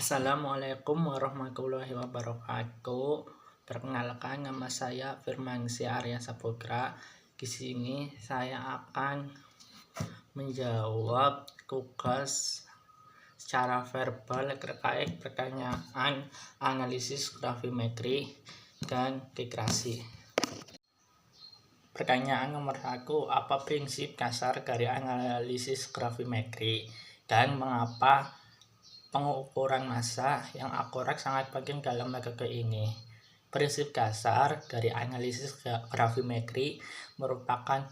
Assalamualaikum warahmatullahi wabarakatuh. Perkenalkan, nama saya Firmansyah Arya Saputra. Di sini saya akan menjawab tugas secara verbal terkait pertanyaan analisis grafimetri dan regresi. Pertanyaan nomor 1, apa prinsip dasar dari analisis grafimetri dan mengapa pengukuran massa yang akurat sangat penting dalam metode ini? Prinsip dasar dari analisis grafimetri merupakan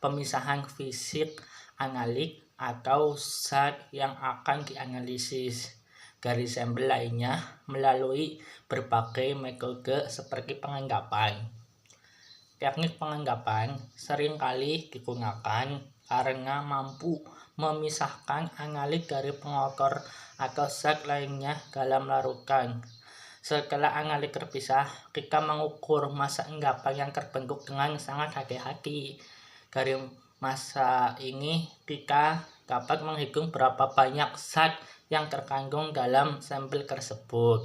pemisahan fisik analik atau zat yang akan dianalisis dari sampel lainnya melalui berbagai metode seperti penganggapan. Teknik penganggapan seringkali digunakan karena mampu memisahkan analik dari pengukur atau zat lainnya dalam larutan. Setelah analik terpisah, kita mengukur massa anggapan yang terbentuk dengan sangat hati-hati. Dari massa ini kita dapat menghitung berapa banyak zat yang terkandung dalam sampel tersebut.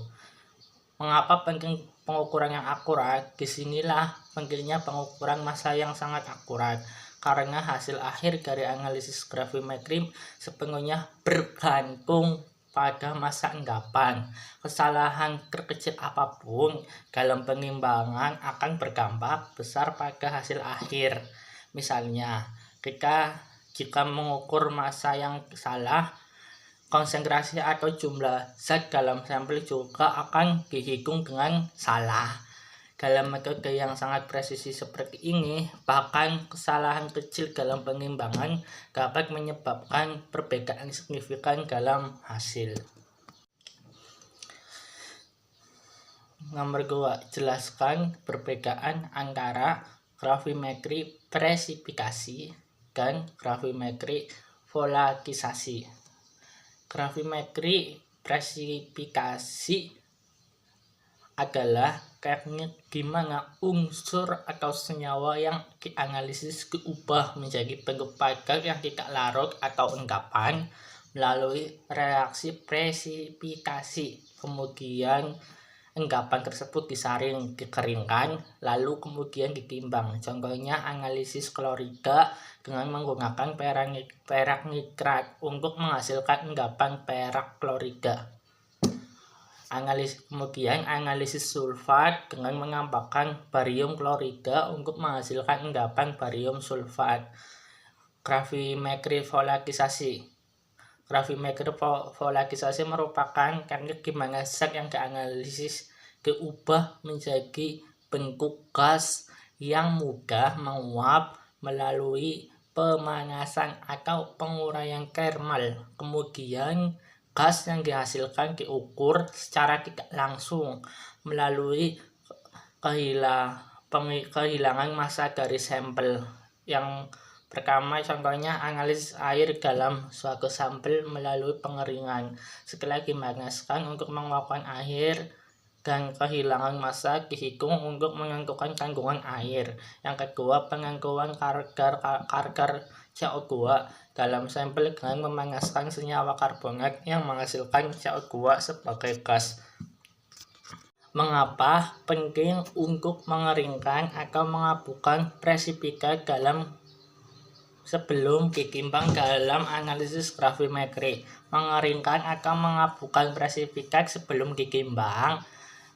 Mengapa penting pengukuran yang akurat? Disinilah pentingnya pengukuran massa yang sangat akurat, karena hasil akhir dari analisis grafimetri sepenuhnya bergantung pada massa anggapan. Kesalahan terkecil apapun dalam penimbangan akan berdampak besar pada hasil akhir. Misalnya, jika mengukur massa yang salah, konsentrasi atau jumlah zat dalam sampel juga akan dihitung dengan salah. Dalam metode yang sangat presisi seperti ini, bahkan kesalahan kecil dalam penimbangan dapat menyebabkan perbedaan signifikan dalam hasil. Nomor 2, jelaskan perbedaan antara grafimetri presifikasi dan grafimetri volatilizasi. Grafimetri presifikasi adalah teknik di mana unsur atau senyawa yang dianalisis diubah menjadi bentuk padat yang tidak larut atau anggapan melalui reaksi presifikasi. Kemudian anggapan tersebut disaring, dikeringkan, lalu kemudian ditimbang. Contohnya analisis klorida dengan menggunakan perak nitrat untuk menghasilkan anggapan perak klorida. Kemudian analisis sulfat dengan menambahkan barium klorida untuk menghasilkan anggapan barium sulfat. Grafimetri volatilizasi. Grafimetri volatilizasi merupakan teknik di mana zat yang dianalisis diubah menjadi bentuk gas yang mudah menguap melalui pemanasan atau penguraian thermal. Kemudian gas yang dihasilkan diukur secara tidak langsung melalui kehilangan massa dari sampel. Yang pertama contohnya analisis air dalam suatu sampel melalui pengeringan. Setelah dipanaskan untuk menguapkan air dan kehilangan massa dihitung untuk menentukan kandungan air. Yang kedua, pengangguan kadar CO2 dalam sampel dengan memanaskan senyawa karbonat yang menghasilkan CO2 sebagai gas. Mengapa penting untuk mengeringkan atau mengabukan presipikat sebelum ditimbang dalam analisis grafimetri? Mengeringkan atau mengabukan presipikat sebelum ditimbang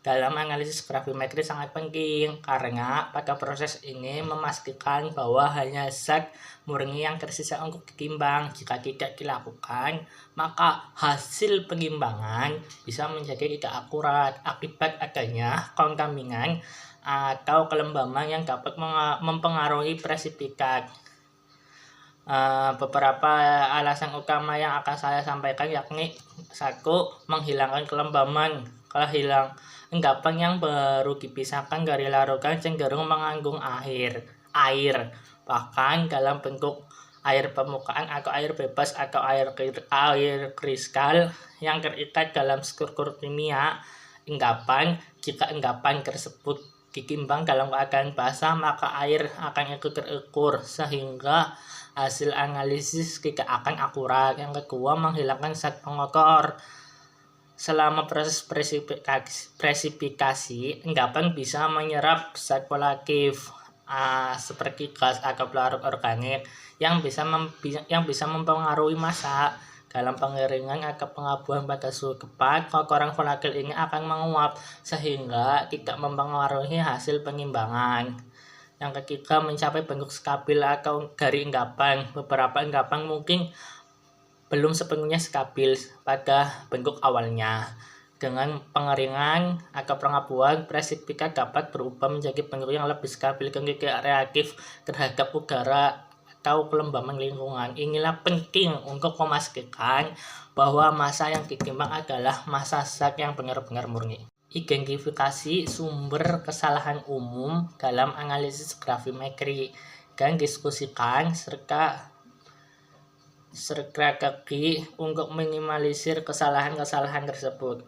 dalam analisis grafimetri sangat penting karena pada proses ini memastikan bahwa hanya zat murni yang tersisa untuk ditimbang. Jika tidak dilakukan, maka hasil penimbangan bisa menjadi tidak akurat akibat adanya kontaminan atau kelembaban yang dapat mempengaruhi presipikat. Beberapa alasan utama yang akan saya sampaikan yakni 1. Menghilangkan kelembaban. Anggapan yang baru dipisahkan dari larutan cenderung mengandung air, bahkan dalam bentuk air permukaan atau air bebas atau air kristal yang terikat dalam struktur kimia jika anggapan tersebut ditimbang dalam keadaan basah, maka air akan ikut terukur sehingga hasil analisis tidak akan akurat. Yang kedua, menghilangkan zat pengotor. Selama proses presifikasi, endapan bisa menyerap zat polatif seperti gas atau pelarut organik yang bisa mempengaruhi massa. Dalam pengeringan atau pengabuhan pada suhu tepat, kotoran volatil ini akan menguap sehingga tidak mempengaruhi hasil pengimbangan. Yang ketiga, mencapai bentuk stabil atau garis endapan. Beberapa endapan mungkin belum sepenuhnya stabil pada bentuk awalnya. Dengan pengeringan atau pengabuhan, presipikat dapat berubah menjadi bentuk yang lebih stabil dan tidak reaktif terhadap udara atau kelembaban lingkungan. Inilah penting untuk memastikan bahwa massa yang ditimbang adalah massa zat yang benar-benar murni. Identifikasi sumber kesalahan umum dalam analisis gravimetri dan diskusikan serta strategi untuk minimalisir kesalahan-kesalahan tersebut.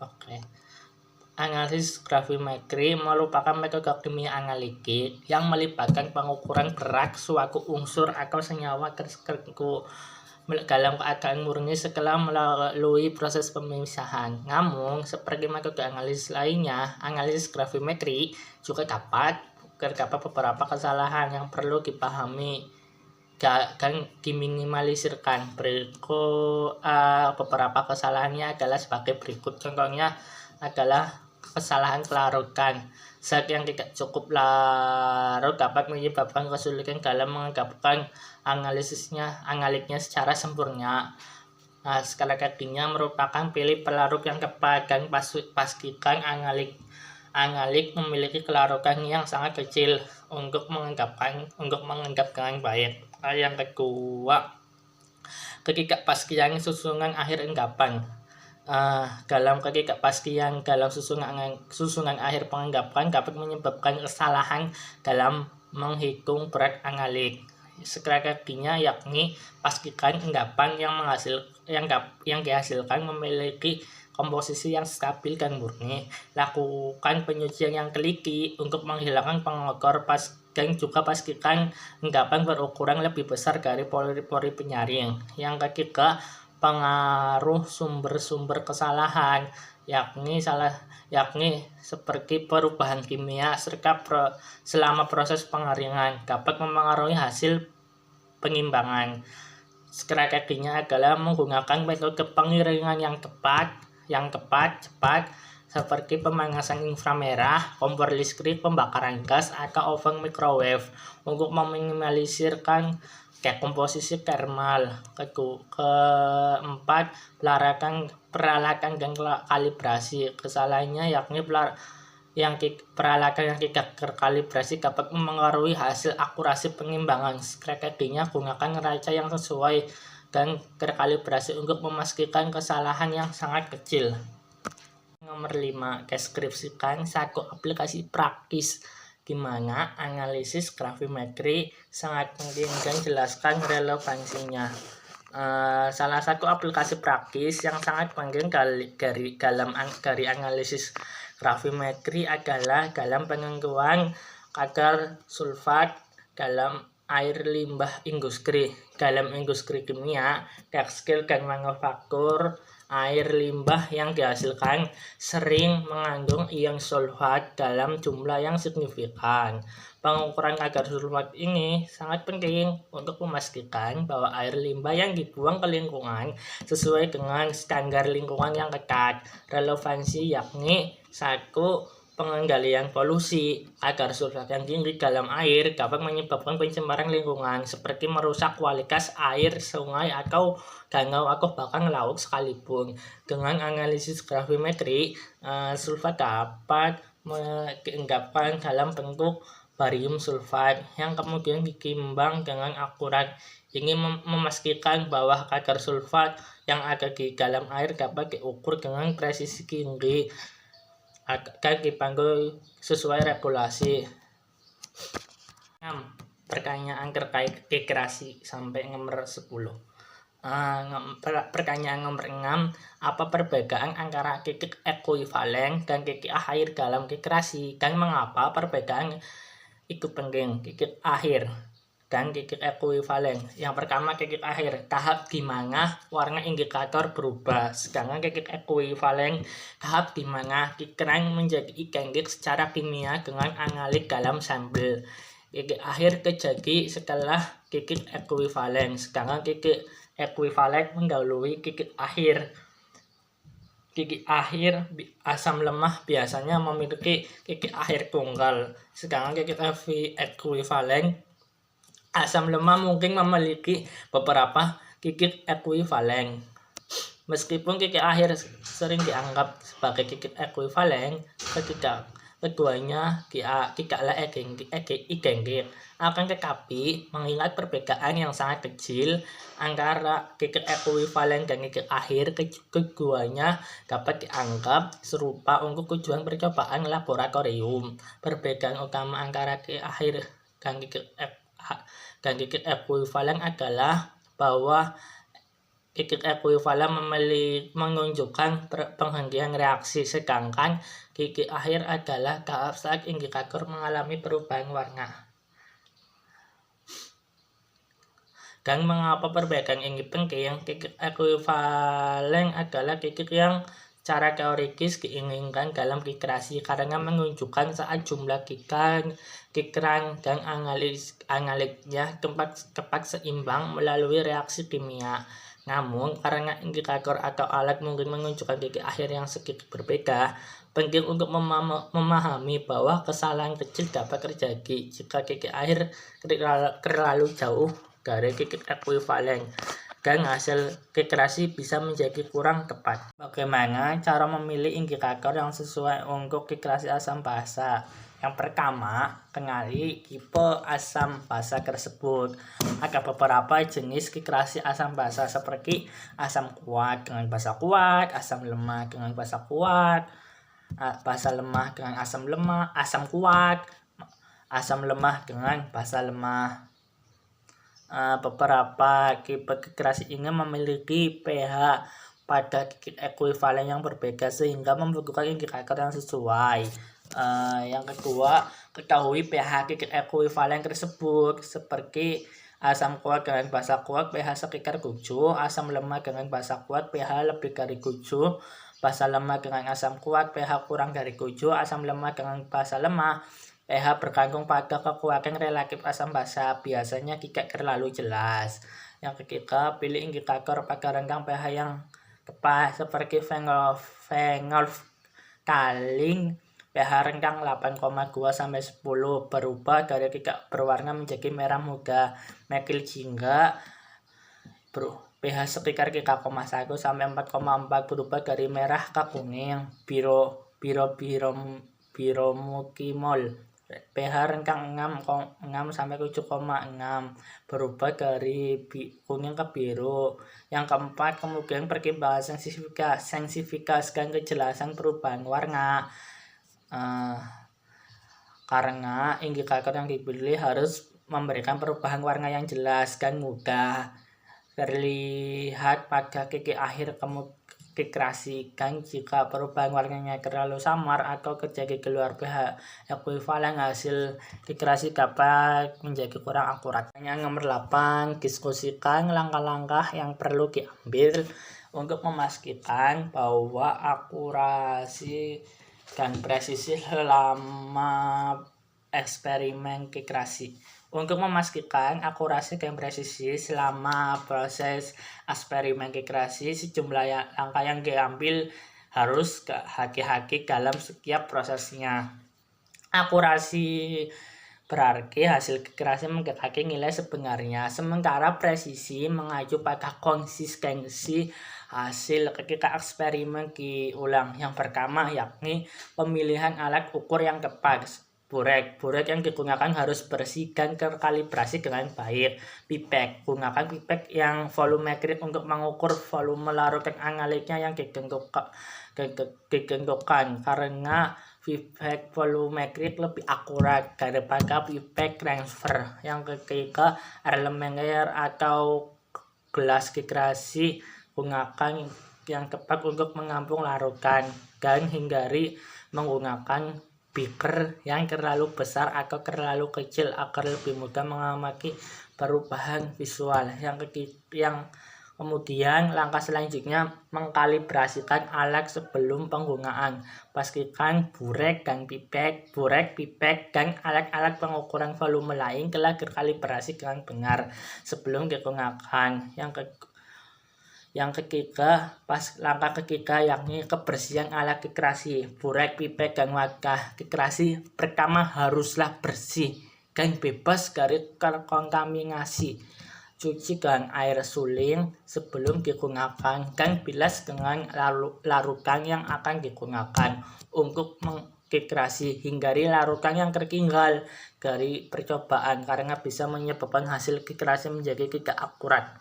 Analisis gravimetri merupakan metode kimia analitik yang melibatkan pengukuran berat suatu unsur atau senyawa tertentu dalam keadaan murni setelah melalui proses pemisahan. Namun, seperti metode analisis lainnya, analisis gravimetri juga terdapat beberapa kesalahan yang perlu dipahami dan diminimalisirkan. Berikut beberapa kesalahannya adalah sebagai berikut. Contohnya adalah kesalahan kelarutan. Zat yang tidak cukup larut dapat menyebabkan kesulitan dalam menganggapkan analitnya secara sempurna. Skala kakinya merupakan pilih pelarut yang tepat dan pastikan analik memiliki kelarutan yang sangat kecil untuk menganggap dengan baik. Yang kedua, ketidakpastian susunan akhir endapan. Dalam ketidakpastian dalam susunan akhir penganggapan dapat menyebabkan kesalahan dalam menghitung berat analik. Strateginya yakni pastikan endapan yang dihasilkan memiliki komposisi yang stabil dan murni. Lakukan penyucian yang teliti untuk menghilangkan pengotor dan juga pastikan endapan berukuran lebih besar dari pori-pori penyaring. Yang ketiga, pengaruh sumber-sumber kesalahan yakni seperti perubahan kimia serta selama proses pengeringan dapat mempengaruhi hasil pengimbangan. Strateginya adalah menggunakan metode pengeringan yang cepat seperti pemanasan inframerah, kompor listrik, pembakaran gas, atau oven microwave untuk meminimalisirkan komposisi thermal. Keempat, peralatan dan kalibrasi. Kesalahannya yakni peralatan yang tidak terkalibrasi dapat mempengaruhi hasil akurasi pengimbangan. Strateginya gunakan neraca yang sesuai dan terkalibrasi untuk memastikan kesalahan yang sangat kecil. Nomor 5, deskripsikan satu aplikasi praktis di mana analisis gravimetri sangat penting dan jelaskan relevansinya. Salah satu aplikasi praktis yang sangat penting dari analisis gravimetri adalah dalam penentuan kadar sulfat dalam air limbah industri. Dalam industri kimia, tekstil, dan manufaktur, air limbah yang dihasilkan sering mengandung ion sulfat dalam jumlah yang signifikan. Pengukuran kadar sulfat ini sangat penting untuk memastikan bahwa air limbah yang dibuang ke lingkungan sesuai dengan standar lingkungan yang ketat. Relevansi yakni 1. Pengendalian polusi. Kadar sulfat yang tinggi dalam air dapat menyebabkan pencemaran lingkungan seperti merusak kualitas air sungai atau danau atau bahkan laut sekalipun. Dengan analisis gravimetri, sulfat dapat diendapkan dalam bentuk barium sulfat yang kemudian ditimbang dengan akurat. Ini memastikan bahwa kadar sulfat yang ada di dalam air dapat diukur dengan presisi tinggi akan dipanggil sesuai regulasi. 6. Pertanyaan terkait kekerasi sampai nomor 10. Pertanyaan nomor 6, apa perbedaan antara titik ekuivalen dan titik akhir dalam kekerasi dan mengapa perbedaan itu penting? Titik akhir dan titik ekuivalen. Yang pertama titik akhir, tahap di mana warna indikator berubah. Sedangkan titik ekuivalen, tahap di mana kikran menjadi identik secara kimia dengan analit dalam sampel. Titik akhir terjadi setelah titik ekuivalen. Sedangkan titik ekuivalen mendahului titik akhir. Titik akhir asam lemah biasanya memiliki titik akhir tunggal. Sedangkan titik ekuivalen, asam lemah mungkin memiliki beberapa titik ekuivalen. Meskipun titik akhir sering dianggap sebagai titik ekuivalen, keduanya tidaklah identik. Akan tetapi, mengingat perbedaan yang sangat kecil antara titik ekuivalen dan titik akhir, keduanya dapat dianggap serupa untuk tujuan percobaan laboratorium. Perbedaan utama antara titik akhir dan titik ekuivalen adalah bahwa titik ekuivalen menunjukkan penghentian reaksi, sedangkan titik akhir adalah tahap saat indikator mengalami perubahan warna. Dan mengapa perbedaan ini penting? Titik ekuivalen adalah titik yang secara teoritis diinginkan dalam titrasi karena menunjukkan saat jumlah kikran dan analitnya tepat seimbang melalui reaksi kimia. Namun, karena indikator atau alat mungkin menunjukkan titik akhir yang sedikit berbeda, penting untuk memahami bahwa kesalahan kecil dapat terjadi jika titik akhir terlalu jauh dari titik ekuivalen dan hasil titrasi bisa menjadi kurang tepat. Bagaimana cara memilih indikator yang sesuai untuk titrasi asam basa? Yang pertama, kenali tipe asam basa tersebut. Ada beberapa jenis titrasi asam basa seperti asam kuat dengan basa kuat, asam lemah dengan basa kuat, basa lemah dengan asam lemah, asam kuat, asam lemah dengan basa lemah. Beberapa tipe titrasi ini memiliki pH pada titik ekuivalen yang berbeda sehingga membutuhkan indikator yang sesuai. Yang kedua, ketahui pH titik ekuivalen tersebut, seperti asam kuat dengan basa kuat pH sekitar 7, asam lemah dengan basa kuat pH lebih dari 7, basa lemah dengan asam kuat pH kurang dari 7, asam lemah dengan basa lemah pH bergantung pada kekuatan relatif asam basa, biasanya tidak terlalu jelas. Yang ketiga, pilih indikator pada rentang pH yang tepat seperti phenolphthalein pH rentang 8,2 sampai 10 berubah dari tidak berwarna menjadi merah muda. Metil jingga pH sekitar 3,1 sampai 4,4 berubah dari merah ke kuning. Biromukimol pH rentang 6 sampai 7,6 berubah dari kuning ke biru. Yang keempat, kemudian pertimbangan sensitivitas dan kejelasan perubahan warna. Karena indikator yang dipilih harus memberikan perubahan warna yang jelas dan mudah terlihat pada titik akhir titrasi. Dan jika perubahan warnanya terlalu samar atau terjadi di luar pH ekuivalen, hasil titrasi dapat menjadi kurang akurat. Yang nomor 8, diskusikan langkah-langkah yang perlu diambil untuk memastikan bahwa akurasi dan presisi selama eksperimen titrasi. Untuk memastikan akurasi dan presisi selama proses eksperimen titrasi, sejumlah langkah yang diambil harus hati-hati dalam setiap prosesnya. Akurasi berarti hasil titrasi mendekati nilai sebenarnya, sementara presisi mengacu pada konsistensi hasil ketika eksperimen diulang. Yang pertama yakni pemilihan alat ukur yang tepat. Burek yang digunakan harus bersih dan terkalibrasi dengan baik. Pipet, gunakan pipet yang volumetrik untuk mengukur volume larutan analitnya yang ditentukan, karena pipet volumetrik lebih akurat daripada pipet transfer. Yang ketiga, Erlenmeyer atau gelas titrasi, gunakan yang tepat untuk menampung larutan dan hindari menggunakan beaker yang terlalu besar atau terlalu kecil agar lebih mudah mengamati perubahan visual. Yang kemudian langkah selanjutnya mengkalibrasikan alat sebelum penggunaan. Pastikan burek, pipet, dan alat-alat pengukuran volume lain telah terkalibrasi dengan benar sebelum digunakan. Langkah ketiga yakni kebersihan alat kikrasi, burek, pipet, dan wadah kikrasi pertama haruslah bersih dan bebas dari kontaminasi. Cuci dengan air suling sebelum digunakan dan bilas dengan larutan yang akan digunakan. Untuk kikrasi, hindari larutan yang tertinggal dari percobaan karena bisa menyebabkan hasil kikrasi menjadi tidak akurat.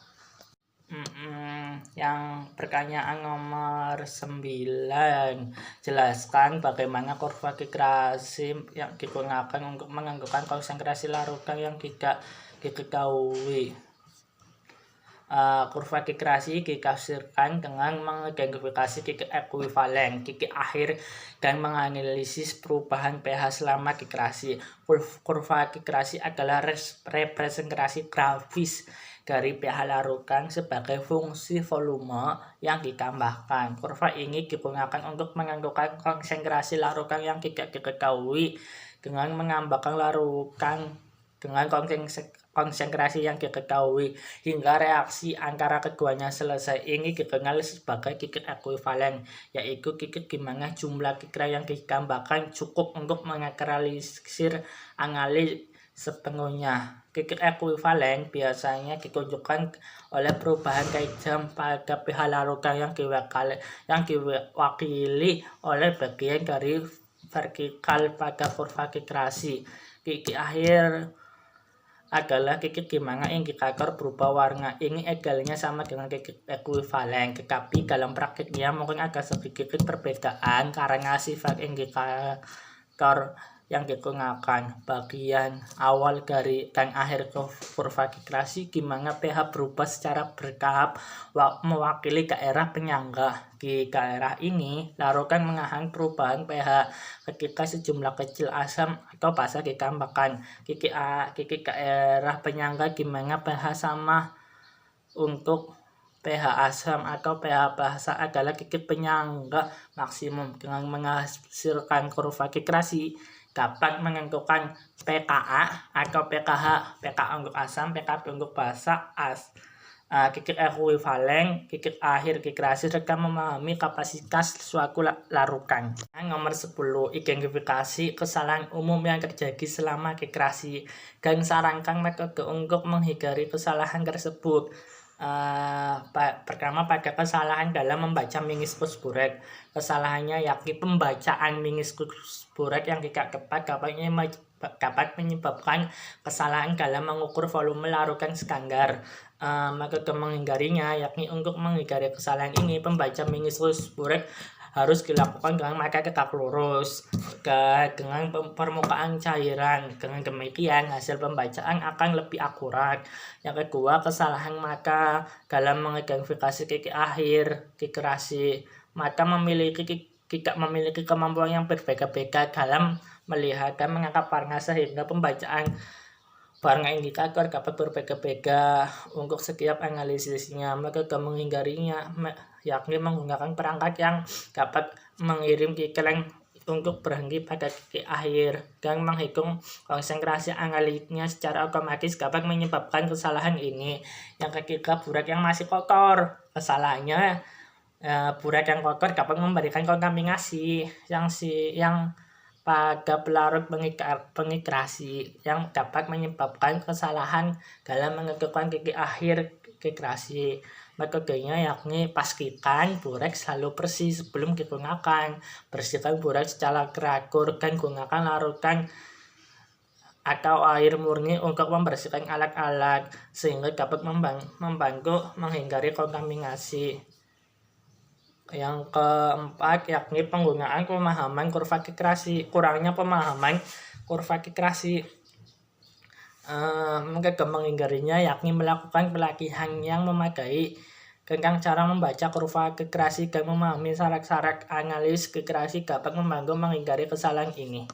Yang pertanyaan nomor 9, jelaskan bagaimana kurva kikrasi yang digunakan untuk menentukan konsentrasi larutan yang tidak diketahui. Kurva kikrasi ditafsirkan dengan mengidentifikasi titik ekuivalen, titik akhir, dan menganalisis perubahan pH selama kikrasi. Kurva kikrasi adalah representasi grafis dari pH larutan sebagai fungsi volume yang ditambahkan. Kurva ini digunakan untuk menentukan konsentrasi larutan yang tidak diketahui dengan menambahkan larutan dengan konsentrasi yang diketahui hingga reaksi antara keduanya selesai. Ini dikenal sebagai titik ekuivalen, yaitu titik di mana jumlah kikra yang ditambahkan cukup untuk menetralisir analis sepenuhnya. Titik ekuivalen biasanya ditunjukkan oleh perubahan tajam pada pH larutan yang diwakili oleh bagian dari vertikal pada kurva kikrasi. Titik akhir adalah titik di mana indikator berubah warna. Ini idealnya sama dengan titik ekuivalen, tetapi dalam praktiknya mungkin ada sedikit perbedaan karena sifat indikator yang digunakan. Bagian awal dari dan akhir kurva kikrasi di mana pH berubah secara bertahap mewakili daerah penyangga. Di daerah ini larutan menahan perubahan pH ketika sejumlah kecil asam atau basa ditambahkan. Titik daerah penyangga di mana pH sama untuk pH asam atau pH basa adalah titik penyangga maksimum. Dengan menghasilkan kurva kikrasi dapat menentukan pKa atau pKh, pKa untuk asam, pKb untuk basa, titik ekuivalen, titik akhir kikrasi, serta memahami kapasitas suatu larutan. Nomor 10, identifikasi kesalahan umum yang terjadi selama kikrasi dan sarankan metode untuk menghindari kesalahan tersebut. Pertama, pada kesalahan dalam membaca meniskus burek. Kesalahannya yakni pembacaan meniskus burek yang tidak tepat dapat menyebabkan kesalahan dalam mengukur volume larutan standar. Metode menghindarinya yakni untuk menghindari kesalahan ini, pembaca meniskus burek harus dilakukan dengan mata tetap lurus dengan permukaan cairan. Dengan demikian hasil pembacaan akan lebih akurat. Yang kedua, kesalahan mata dalam mengidentifikasi titik akhir kikrasi. Mata tidak memiliki kemampuan yang berbeda-beda dalam melihat dan menangkap warna sehingga pembacaan warna indikator dapat berbeda-beda untuk setiap analisisnya. Metode menghindarinya yakni menggunakan perangkat yang dapat mengirim iklan untuk berhenti pada titik akhir dan menghitung konsentrasi analitiknya secara otomatis dapat menyebabkan kesalahan ini. Yang ketiga, burek yang masih kotor. Kesalahannya burek yang kotor dapat memberikan kontaminasi yang pada pelarut pengikrasi yang dapat menyebabkan kesalahan dalam menentukan titik akhir kikrasi. Metodenya yakni pastikan burek selalu bersih sebelum digunakan. Bersihkan burek secara teratur dan gunakan larutan atau air murni untuk membersihkan alat-alat sehingga dapat membantu menghindari kontaminasi. Yang keempat yakni penggunaan pemahaman kurva kikrasi. Kurangnya pemahaman kurva kikrasi menghindarinya yakni melakukan pelatihan yang memadai Tentang cara membaca kurva kekrasi dan memahami syarat-syarat analis kekrasi dapat membantu menghindari kesalahan ini.